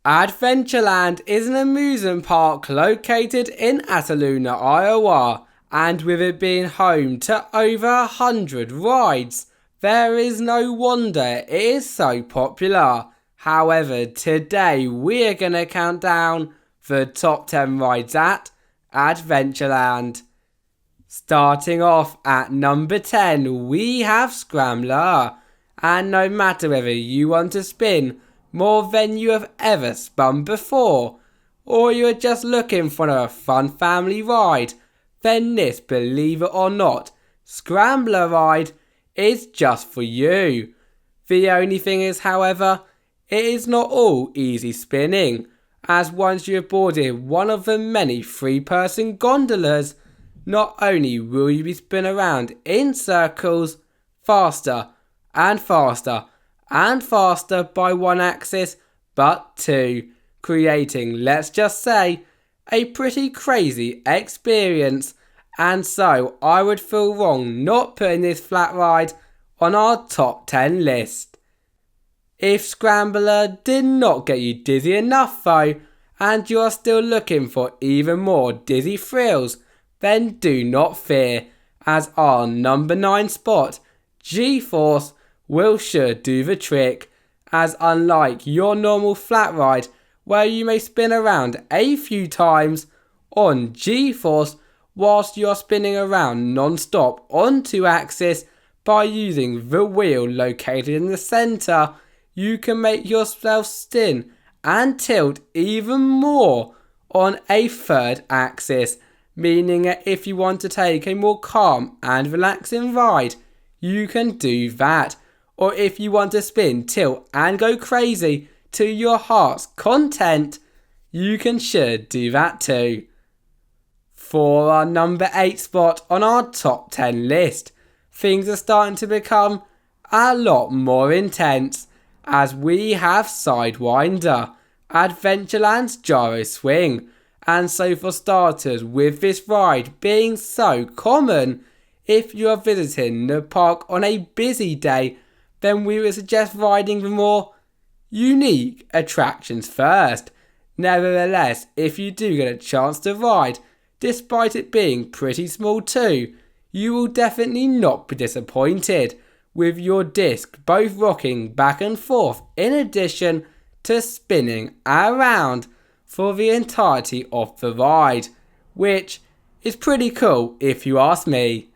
Adventureland is an amusement park located in Altoona, Iowa, and with it being home to over 100 rides, there is no wonder it is so popular. However, today we're going to count down the top 10 rides at Adventureland. Starting off at number 10, we have Scrambler, and no matter whether you want to spin more than you have ever spun before, or you're just looking for a fun family ride, then this, believe it or not, Scrambler ride is just for you. The only thing is, however, it is not all easy spinning, as once you have boarded one of the many 3-person gondolas, not only will you be spin around in circles faster and faster and faster by one axis, but two, creating, let's just say, a pretty crazy experience. And so I would feel wrong not putting this flat ride on our top 10 list. If Scrambler did not get you dizzy enough though, and you are still looking for even more dizzy thrills, then do not fear, as our number 9 spot, G-Force, will sure do the trick, as unlike your normal flat ride where you may spin around a few times, on G-Force, whilst you are spinning around non-stop on 2 axis by using the wheel located in the centre, you can make yourself spin and tilt even more on a 3rd axis, meaning that if you want to take a more calm and relaxing ride, you can do that. Or if you want to spin, tilt and go crazy to your heart's content, you can sure do that too. For our number 8 spot on our top 10 list, things are starting to become a lot more intense, as we have Sidewinder, Adventureland's gyro swing. And so for starters, with this ride being so common, if you are visiting the park on a busy day, then we would suggest riding the more unique attractions first. Nevertheless, if you do get a chance to ride, despite it being pretty small too, you will definitely not be disappointed, with your disc both rocking back and forth in addition to spinning around for the entirety of the ride, which is pretty cool if you ask me.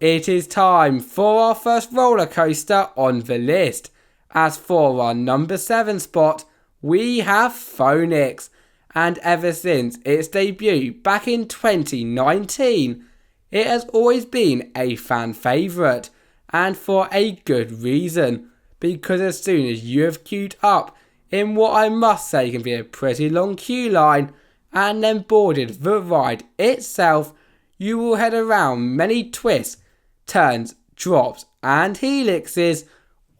It is time for our first roller coaster on the list, as for our number 7 spot, we have Phoenix, and ever since its debut back in 2019, it has always been a fan favourite, and for a good reason, because as soon as you have queued up in what I must say can be a pretty long queue line, and then boarded the ride itself, you will head around many twists, turns, drops and helixes,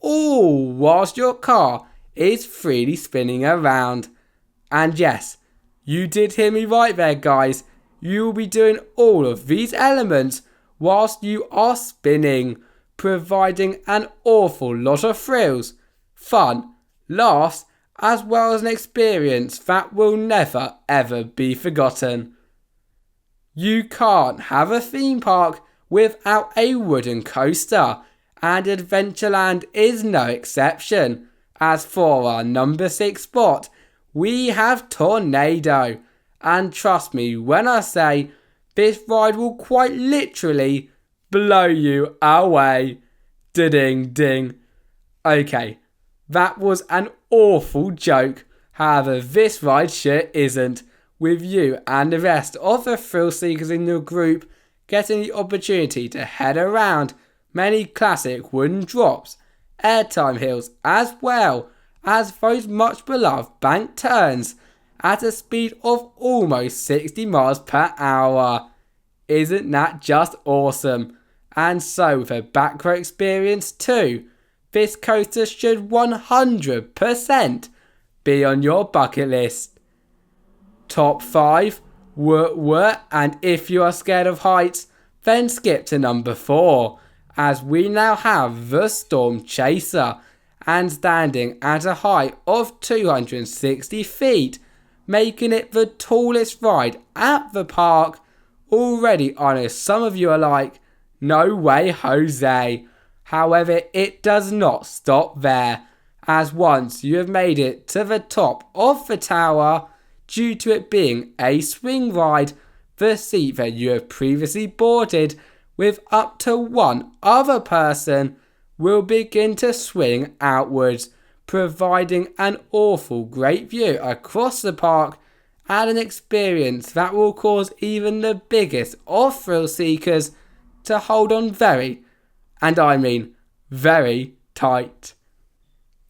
all whilst your car is freely spinning around. And yes, you did hear me right there guys, you will be doing all of these elements whilst you are spinning, providing an awful lot of thrills, fun, laughs, as well as an experience that will never ever be forgotten. You can't have a theme park without a wooden coaster, and Adventureland is no exception, as for our number 6 spot, we have Tornado, and trust me when I say this ride will quite literally blow you away. Ding ding. Okay, that was an awful joke, however this ride sure isn't, with you and the rest of the thrill seekers in your group getting the opportunity to head around many classic wooden drops, airtime hills, as well as those much beloved bank turns at a speed of almost 60 miles per hour. Isn't that just awesome? And so with a back row experience too, this coaster should 100% be on your bucket list. Top 5, and if you are scared of heights, then skip to number 4, as we now have the Storm Chaser, and standing at a height of 260 feet, making it the tallest ride at the park. Already honest, some of you are like, no way Jose. However, it does not stop there, as once you have made it to the top of the tower, due to it being a swing ride, the seat that you have previously boarded with up to one other person will begin to swing outwards, providing an awful great view across the park and an experience that will cause even the biggest of thrill seekers to hold on very, and I mean very tight.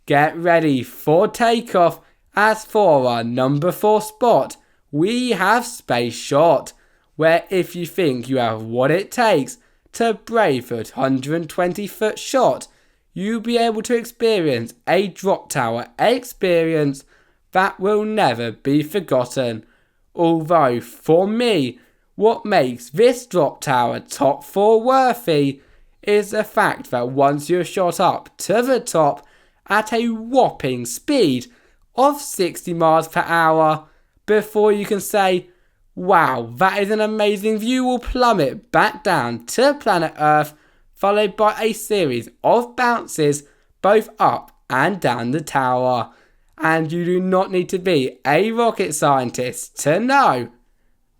Get ready for takeoff, as for our number 4 spot, we have Space Shot, where if you think you have what it takes to brave the 120 foot shot, you'll be able to experience a drop tower experience that will never be forgotten. Although for me, what makes this drop tower top 4 worthy is the fact that once you're shot up to the top at a whopping speed of 60 miles per hour, before you can say, wow, that is an amazing view, will plummet back down to planet Earth, followed by a series of bounces both up and down the tower. And you do not need to be a rocket scientist to know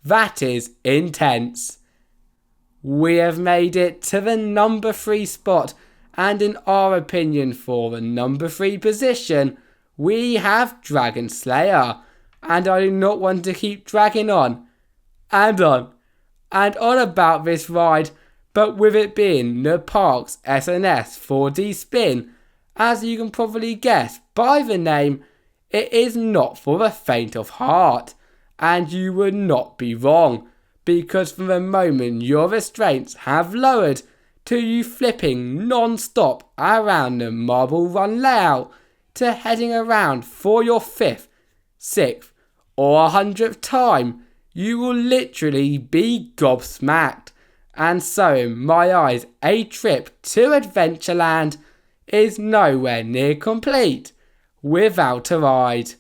that is intense. We have made it to the number 3 spot, and in our opinion for the number 3 position, we have Dragon Slayer. And I do not want to keep dragging on and on and on about this ride, but with it being the park's SNS 4D spin, as you can probably guess by the name, it is not for the faint of heart, and you would not be wrong, because from the moment your restraints have lowered to you flipping non-stop around the Marble Run layout to heading around for your 5th, 6th or 100th time, you will literally be gobsmacked. And so in my eyes, a trip to Adventureland is nowhere near complete without a ride.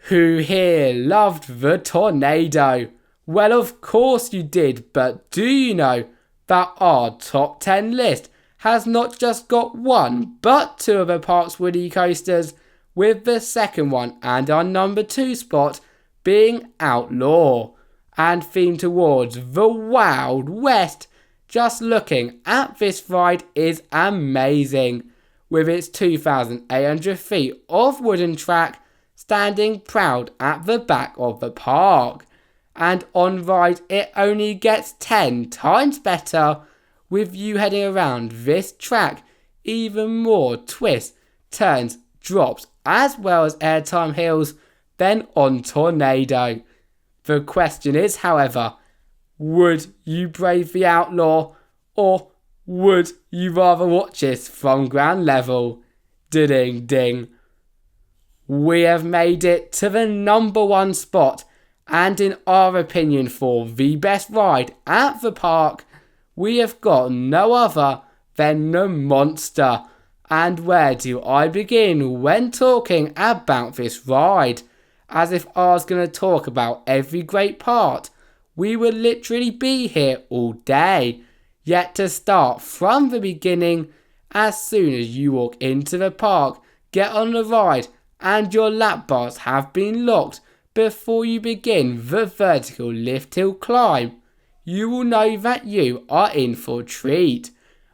Who here loved the tornado? Well, of course you did, but do you know that our top 10 list has not just got one but 2 of the park's woody coasters, with the second one and our number 2 spot being Outlaw, and themed towards the Wild West. Just looking at this ride is amazing, with its 2,800 feet of wooden track standing proud at the back of the park. And on ride it only gets 10 times better, with you heading around this track, even more twists, turns, drops, as well as airtime hills than on Tornado. The question is, however, would you brave the Outlaw, or would you rather watch this from ground level? Ding ding. We have made it to the number 1 spot, and in our opinion for the best ride at the park, we have got no other than the Monster. And where do I begin when talking about this ride? As if I was going to talk about every great part, we would literally be here all day. Yet to start from the beginning, as soon as you walk into the park, get on the ride, and your lap bars have been locked before you begin the vertical lift hill climb, you will know that you are in for a treat.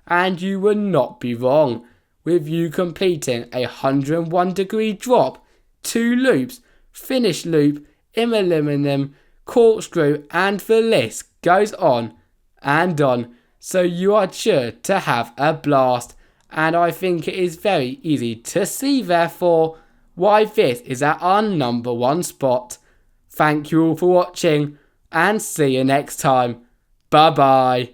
And you would not be wrong, with you completing a 101-degree drop, 2 loops, finish loop, aluminum, corkscrew, and the list goes on and on. So you are sure to have a blast, and I think it is very easy to see therefore why this is at our number 1 spot. Thank you all for watching, and see you next time. Bye bye.